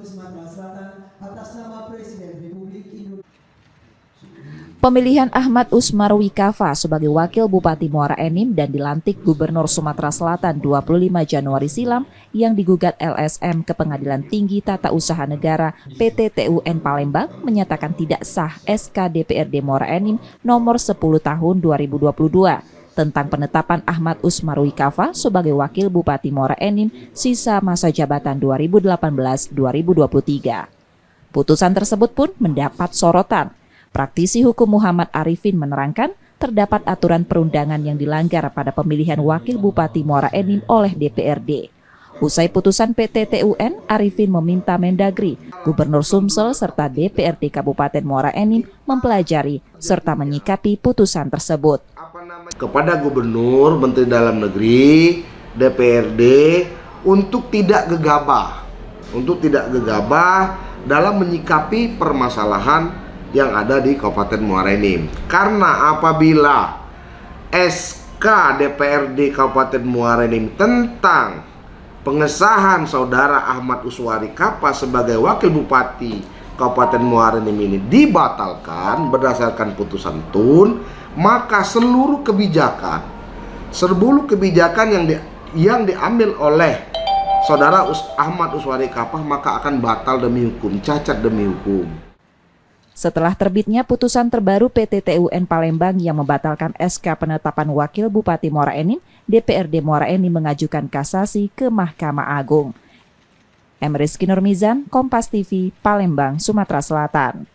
Sumatera Selatan atas nama Presiden Republik Indonesia. Pemilihan Ahmad Usmarwi Kafa sebagai Wakil Bupati Muara Enim dan dilantik Gubernur Sumatera Selatan 25 Januari silam yang digugat LSM ke Pengadilan Tinggi Tata Usaha Negara PT TUN Palembang menyatakan tidak sah SK DPRD Muara Enim nomor 10 tahun 2022 tentang penetapan Ahmad Usmarwi Kafa sebagai Wakil Bupati Muara Enim sisa masa jabatan 2018-2023. Putusan tersebut pun mendapat sorotan. Praktisi hukum Muhammad Arifin menerangkan terdapat aturan perundangan yang dilanggar pada pemilihan Wakil Bupati Muara Enim oleh DPRD. Usai putusan PT TUN, Arifin meminta Mendagri, Gubernur Sumsel serta DPRD Kabupaten Muara Enim mempelajari serta menyikapi putusan tersebut. Kepada Gubernur, Menteri Dalam Negeri, DPRD untuk tidak gegabah dalam menyikapi permasalahan yang ada di Kabupaten Muara Enim. Karena apabila SK DPRD Kabupaten Muara Enim tentang pengesahan Saudara Ahmad Usmarwi Kafa sebagai Wakil Bupati Kabupaten Muara Enim ini dibatalkan berdasarkan putusan TUN, maka seluruh kebijakan yang diambil oleh Saudara Ahmad Usmarwi Kafa maka akan batal demi hukum, cacat demi hukum. Setelah terbitnya putusan terbaru PT TUN Palembang yang membatalkan SK penetapan Wakil Bupati Muara Enim, DPRD Muara Enim mengajukan kasasi ke Mahkamah Agung. M. Rizky Nurmizan, Kompas TV, Palembang, Sumatera Selatan.